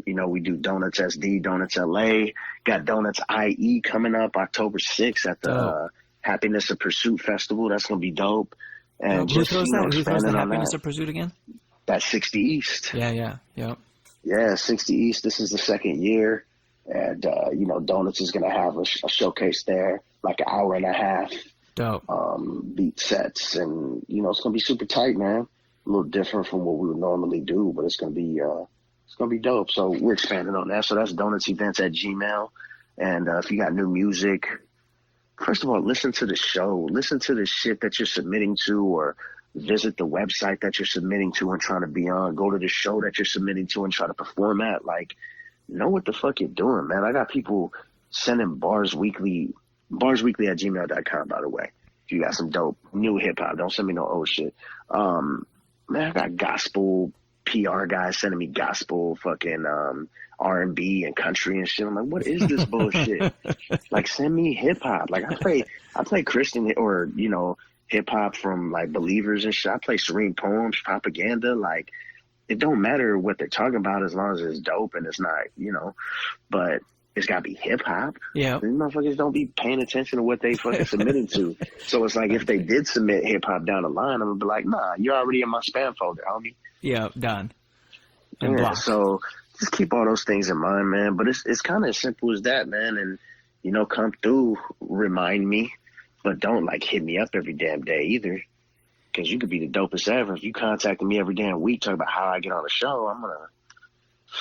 You know, we do Donuts SD, Donuts LA, got Donuts IE coming up October 6th at the Happiness of Pursuit Festival. That's going to be dope. And who throws the Happiness of Pursuit again? That's 60 East. Yeah. Yeah, 60 East. This is the second year. And, you know, Donuts is going to have a showcase there, like an hour and a half. Dope. Beat sets. And, you know, it's going to be super tight, man. A little different from what we would normally do, but it's going to be dope. So we're expanding on that. So that's donutsevents@gmail. And if you got new music, first of all, listen to the show. Listen to the shit that you're submitting to, or visit the website that you're submitting to and trying to be on. Go to the show that you're submitting to and try to perform at. Like, know what the fuck you're doing, man. I got people sending bars weekly @gmail.com, by the way. If you got some dope new hip hop, don't send me no old shit. Man, I got gospel PR guys sending me gospel fucking R&B and country and shit. I'm like, what is this bullshit? Like, send me hip hop. Like, I play Christian or, you know, hip hop from like Believers and shit. I play Serene Poems, Propaganda. Like, it don't matter what they're talking about as long as it's dope and it's not, you know, but it's got to be hip hop. Yeah. These motherfuckers don't be paying attention to what they fucking submitting to. So it's like, if they did submit hip hop down the line, I'm going to be like, nah, you're already in my spam folder, homie. Yeah, done. And yeah, so just keep all those things in mind, man. But it's kind of as simple as that, man. And, you know, come through, remind me, but don't like hit me up every damn day either. Because you could be the dopest ever. If you contacted me every damn week talking about how I get on the show, I'm going to,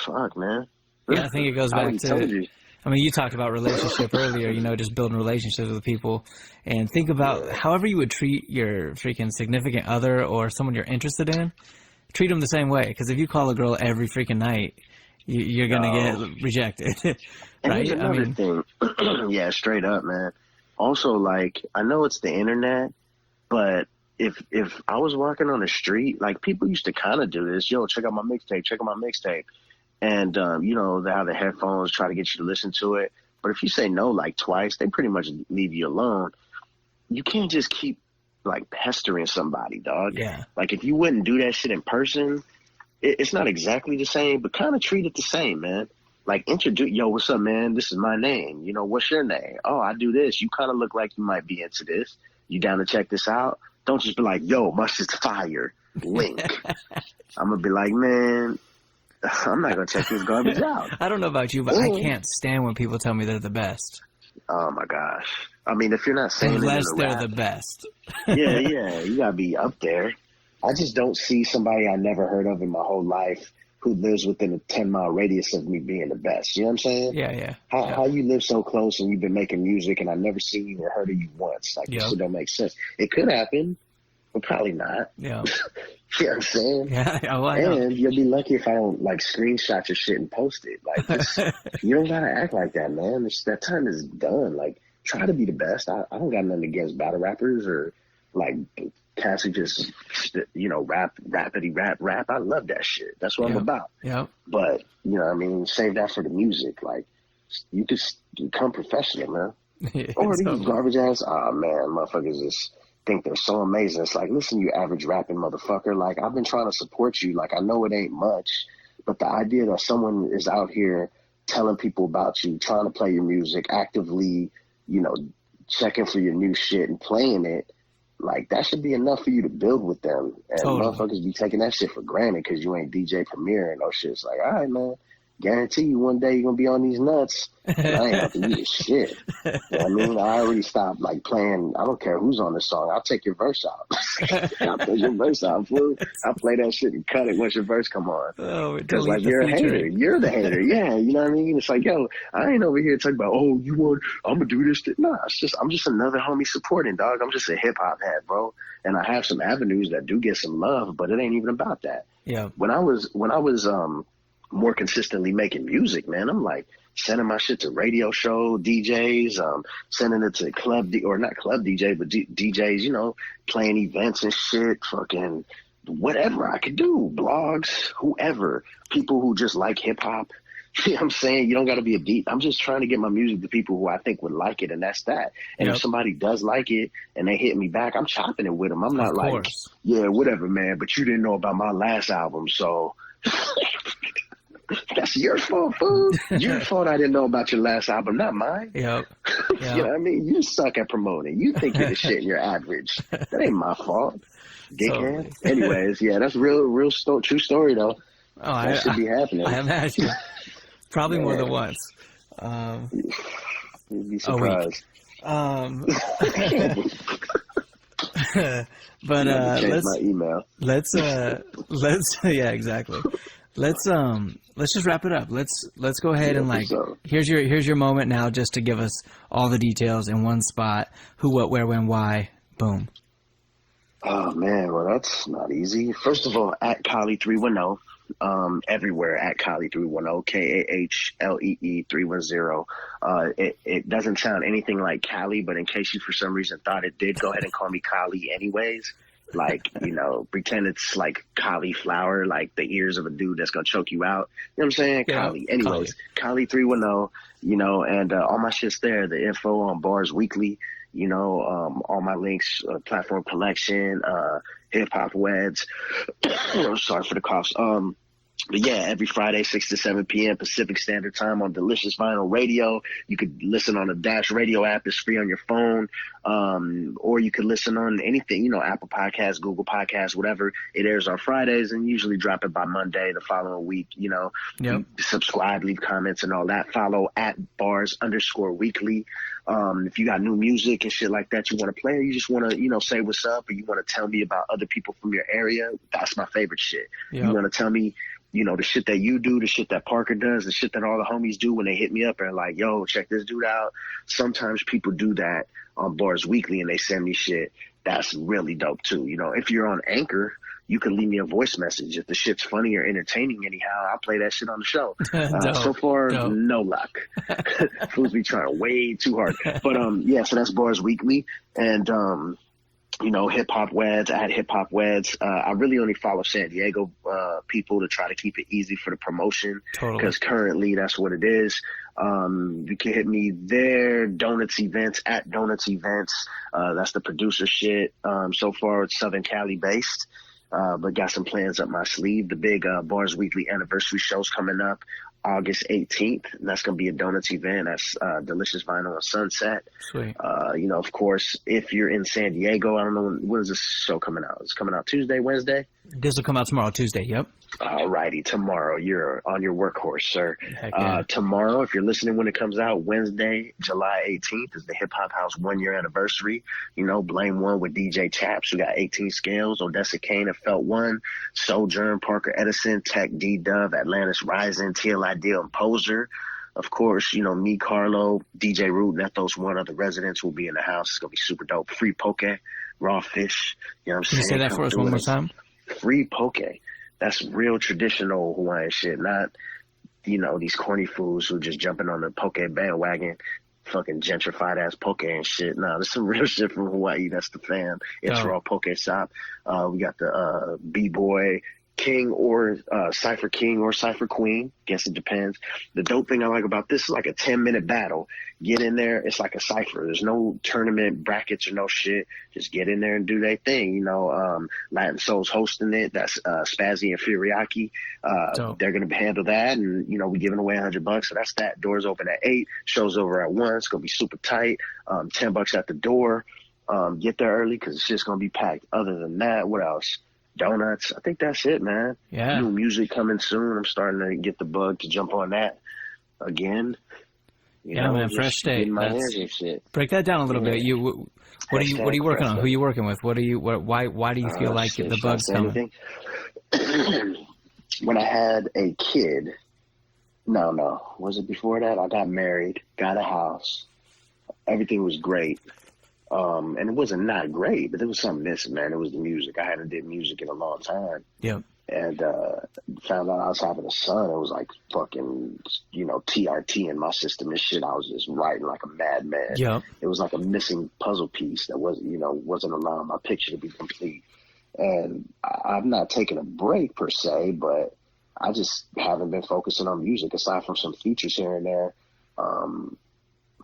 fuck, man. Yeah, I think it goes back to, I mean, you talked about relationship earlier, you know, just building relationships with people. And think about however you would treat your freaking significant other or someone you're interested in, treat them the same way. Because if you call a girl every freaking night, you're going to get rejected. And right? here's another thing. Yeah, straight up, man. Also, like, I know it's the internet, but if I was walking on the street, like, people used to kind of do this. Yo, check out my mixtape. Check out my mixtape. And, you know, they have the headphones, try to get you to listen to it. But if you say no, like, twice, they pretty much leave you alone. You can't just keep, like, pestering somebody, dog. Yeah. Like, if you wouldn't do that shit in person, it's not exactly the same, but kind of treat it the same, man. Like, introduce, yo, what's up, man? This is my name. You know, what's your name? Oh, I do this. You kind of look like you might be into this. You down to check this out? Don't just be like, yo, my shit's fire. Link. I'm going to be like, man, I'm not going to check this garbage out. I don't know about you, but I can't stand when people tell me they're the best. Oh, my gosh. I mean, if you're not saying unless it in they're rap, the best. yeah, you got to be up there. I just don't see somebody I never heard of in my whole life who lives within a 10-mile radius of me being the best. You know what I'm saying? Yeah. How you live so close and you've been making music and I never seen you or heard of you once. Like, this shit don't make sense. It could happen, but probably not. Yeah. You know what I'm saying? Yeah, well, I know. And you'll be lucky if I don't, like, screenshot your shit and post it. Like, you don't got to act like that, man. That time is done. Like, try to be the best. I don't got nothing against battle rappers or, like, cats who just, you know, rapidy rap. I love that shit. That's what I'm about. Yeah. But, you know what I mean, save that for the music. Like, you just become professional, man. Yeah, Or these garbage ass, man, motherfuckers just think they're so amazing. It's like, listen, you average rapping motherfucker. Like, I've been trying to support you. Like, I know it ain't much, but the idea that someone is out here telling people about you, trying to play your music, actively, you know, checking for your new shit and playing it, like, that should be enough for you to build with them. And motherfuckers be taking that shit for granted because you ain't DJ Premier and no shit. It's like, all right, man, guarantee you one day you're going to be on these nuts. And I ain't helping you to shit. You know what I mean? I already stopped, like, playing. I don't care who's on the song. I'll take your verse out. I'll play your verse out, fool. I'll play that shit and cut it once your verse come on. Oh, because, like, you're a hater. You're the hater. Yeah, you know what I mean? It's like, yo, I ain't over here talking about, oh, I'm going to do this. Nah, I'm just another homie supporting, dog. I'm just a hip-hop head, bro. And I have some avenues that do get some love, but it ain't even about that. Yeah. When I was more consistently making music, man, I'm like sending my shit to radio show DJs, sending it to not club DJ, but DJs, you know, playing events and shit, fucking whatever I could do, blogs, whoever, people who just like hip hop. You know what I'm saying? You don't got to be a deep. I'm just trying to get my music to people who I think would like it, and that's that. And if somebody does like it and they hit me back, I'm chopping it with them. I'm not like, yeah, whatever, man, but you didn't know about my last album, so that's your fault, fool. Your fault I didn't know about your last album, not mine. Yep. You know what I mean? You suck at promoting. You think you're the shit and you're average. That ain't my fault, dickhead. Anyways, yeah, that's true story, though. Oh, that should be happening. I imagine. Probably more than once. You'd be surprised. But change my email. Let's yeah, exactly. Let's just wrap it up. Let's go ahead and, like, here's your moment now, just to give us all the details in one spot: who, what, where, when, why. Boom. Oh man, well, that's not easy. First of all, at Kahlee 310. Everywhere at Kahlee 310, KAHLEE 310. It doesn't sound anything like Cali, but in case you for some reason thought it did, go ahead and call me Kahlee anyways. Like, you know, pretend it's like cauliflower, like the ears of a dude that's gonna choke you out. You know what I'm saying? Yeah, Kahlee. Anyways, Kahlee 310, you know, and all my shit's there. The info on Bars Weekly, you know, all my links, platform collection, hip hop Weds. I'm sorry for the coughs. But yeah, every Friday, 6 to 7 p.m. Pacific Standard Time on Delicious Vinyl Radio. You could listen on the Dash Radio app. It's free on your phone. Or you could listen on anything, you know, Apple Podcasts, Google Podcasts, whatever. It airs on Fridays and usually drop it by Monday the following week, you know. Yep. Subscribe, leave comments and all that. Follow at @bars_weekly. If you got new music and shit like that you want to play, or you just want to, you know, say what's up, or you want to tell me about other people from your area, that's my favorite shit. Yep. You want to tell me you know, the shit that you do, the shit that Parker does, the shit that all the homies do when they hit me up and like, yo, check this dude out. Sometimes people do that on Bars Weekly and they send me shit. That's really dope too. You know, if you're on Anchor, you can leave me a voice message. If the shit's funny or entertaining anyhow, I'll play that shit on the show. So far, no luck. Fools be trying way too hard. But yeah, so that's Bars Weekly. And you know, Hip Hop Weds, at Hip Hop Weds. I really only follow San Diego people to try to keep it easy for the promotion. Because currently that's what it is. You can hit me there. Donuts Events, at Donuts Events. That's the producer shit. So far it's Southern Cali based. But got some plans up my sleeve. The big Bars Weekly anniversary show's coming up August 18th. And that's going to be a Donuts event. That's Delicious Vinyl on Sunset. Sweet. You know, of course, if you're in San Diego, I don't know, when is this show coming out? It's coming out Tuesday, Wednesday? This will come out tomorrow, Tuesday, yep. All righty, tomorrow. You're on your workhorse, sir. Heck yeah. Tomorrow, if you're listening when it comes out, Wednesday, July 18th, is the Hip Hop House 1-year anniversary. You know, Blame One with DJ Chaps. We got 18 Scales, Odessa Kane and Felt One, Sojourn, Parker Edison, Tech D-Dub, Atlantis Rising, TL Ideal, and Poser. Of course, you know, me, Carlo, DJ Root, and Ethos One, other residents will be in the house. It's going to be super dope. Free poke, raw fish. You know what I'm saying? Can you say that for us one more time? Free poke. That's real traditional Hawaiian shit, not, you know, these corny fools who just jumping on the poke bandwagon, fucking gentrified ass poke and shit. Nah, there's some real shit from Hawaii. That's the fam. It's raw poke shop. We got the B-boy King or Cypher King or Cypher Queen. Guess it depends. The dope thing I like about this is like a 10-minute battle. Get in there. It's like a cypher. There's no tournament brackets or no shit. Just get in there and do their thing. You know, Latin Soul's hosting it. That's Spazzy and Furiaki. They're going to handle that. And, you know, we're giving away $100. So that's that. Doors open at 8. Show's over at 1. It's going to be super tight. $10 at the door. Get there early because it's just going to be packed. Other than that, what else? Donuts. I think that's it, man. Yeah. New music coming soon. I'm starting to get the bug to jump on that again. You know, man. Fresh state. Shit. Break that down a little bit. What are you working on? Who are you working with? Why do you feel like the bug's coming? When I had a kid, no. Was it before that? I got married, got a house. Everything was great. And it wasn't not great, but there was something missing, man. It was the music. I hadn't did music in a long time. Yep. And found out I was having a son. It was like fucking, you know, TRT in my system and shit. I was just writing like a madman. Yep. It was like a missing puzzle piece that wasn't allowing my picture to be complete. And I'm not taking a break per se, but I just haven't been focusing on music aside from some features here and there.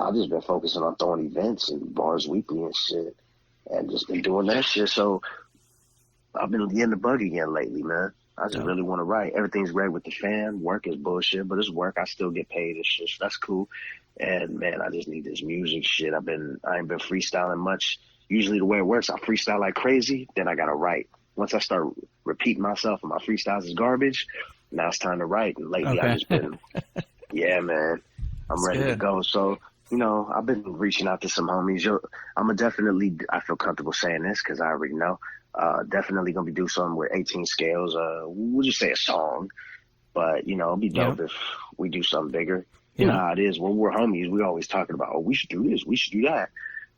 I've just been focusing on throwing events and Bars Weekly and shit, and just been doing that shit. So I've been getting the bug again lately, man. I just really want to write. Everything's great with the fam. Work is bullshit, but it's work. I still get paid and shit. So that's cool. And man, I just need this music shit. I ain't been freestyling much. Usually the way it works, I freestyle like crazy, then I gotta write. Once I start repeating myself and my freestyles is garbage, now it's time to write. And lately I've just been, yeah, man, I'm ready to go. So, you know, I've been reaching out to some homies. I feel comfortable saying this because I already know. Definitely gonna be do something with 18 Scales. We'll just say a song, but you know, it'll be dope if we do something bigger. You know how it is when we're homies. We're always talking about, oh, we should do this, we should do that.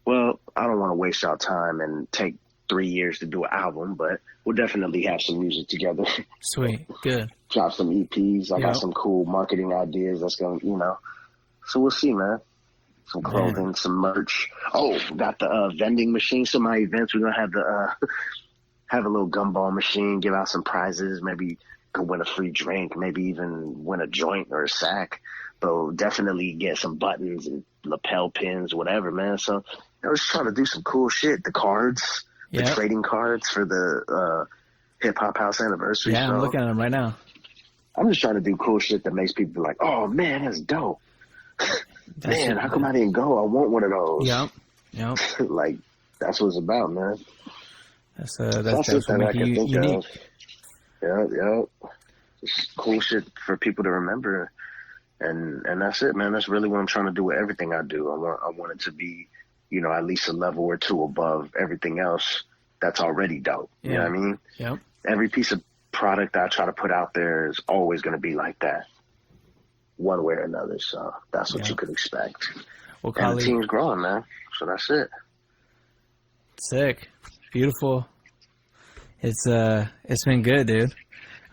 Well, I don't want to waste our time and take 3 years to do an album, but we'll definitely have some music together. Sweet, good. Drop some EPs. I got some cool marketing ideas. That's gonna, you know. So we'll see, man. Some clothing, some merch. Oh, got the vending machine. So my events, we're gonna have have a little gumball machine, give out some prizes, maybe could win a free drink, maybe even win a joint or a sack. But we'll definitely get some buttons and lapel pins, whatever, man. So I was trying to do some cool shit. The cards, the trading cards for the Hip Hop House anniversary. Yeah, I'm looking at them right now. I'm just trying to do cool shit that makes people be like, oh man, that's dope. Man, how come I didn't go? I want one of those. Yep. Like, that's what it's about, man. That's what I can think unique. of. Yeah. Just cool shit for people to remember. And that's it, man. That's really what I'm trying to do with everything I do. I want it to be, you know, at least a level or two above everything else that's already dope. You know what I mean? Yep. Every piece of product that I try to put out there is always going to be like that, one way or another. So that's what you could expect. Well, and the Kahlee, team's growing, man. So that's it. sick, beautiful. It's been good, dude.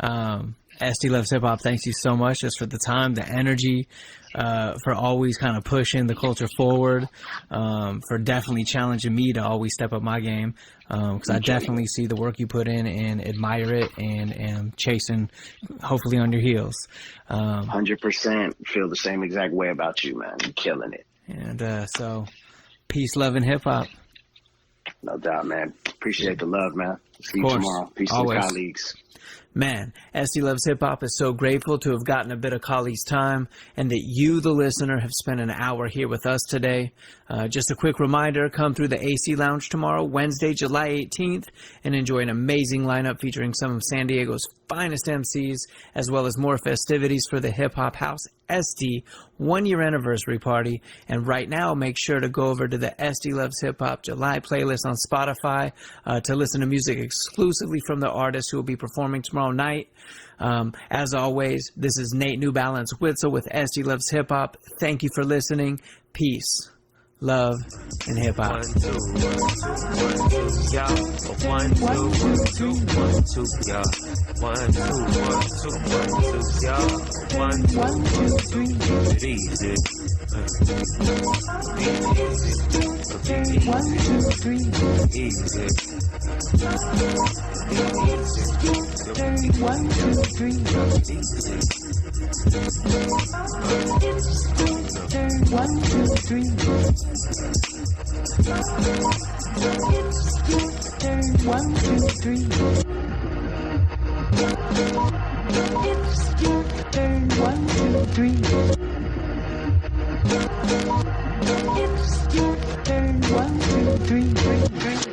SD Loves Hip Hop, thanks you so much just for the time, the energy, for always kind of pushing the culture forward, for definitely challenging me to always step up my game, because I definitely see the work you put in and admire it, and am chasing, hopefully, on your heels. 100% feel the same exact way about you, man. You're killing it. And so, peace, love, and hip hop. No doubt, man. Appreciate the love, man. See you tomorrow. Peace to the colleagues. Man, SD Loves Hip Hop is so grateful to have gotten a bit of Kahlee's time, and that you, the listener, have spent an hour here with us today. Just a quick reminder, come through the AC Lounge tomorrow, Wednesday, July 18th, and enjoy an amazing lineup featuring some of San Diego's finest MCs, as well as more festivities for the Hip Hop House SD 1-year anniversary party. And right now, make sure to go over to the SD Loves Hip Hop July playlist on Spotify to listen to music exclusively from the artists who will be performing tomorrow night. As always, this is Nate New Balance Witzel with SD Loves Hip Hop. Thank you for listening. Peace, love, and hip hop. 1, 2, 1, 2, 1, 2, y'all. 1, 2, 1, 2, 1, 2, y'all. 1, 2, 1, 2, 1, 2, y'all. 1, 2, 1, 2, it easy. Easy. 1, 2, 3. Easy. Easy. 1, 2, 3. Easy. 1, 2, 3. 1, 2, 3. 1, 2, 3. 1, 2, 3.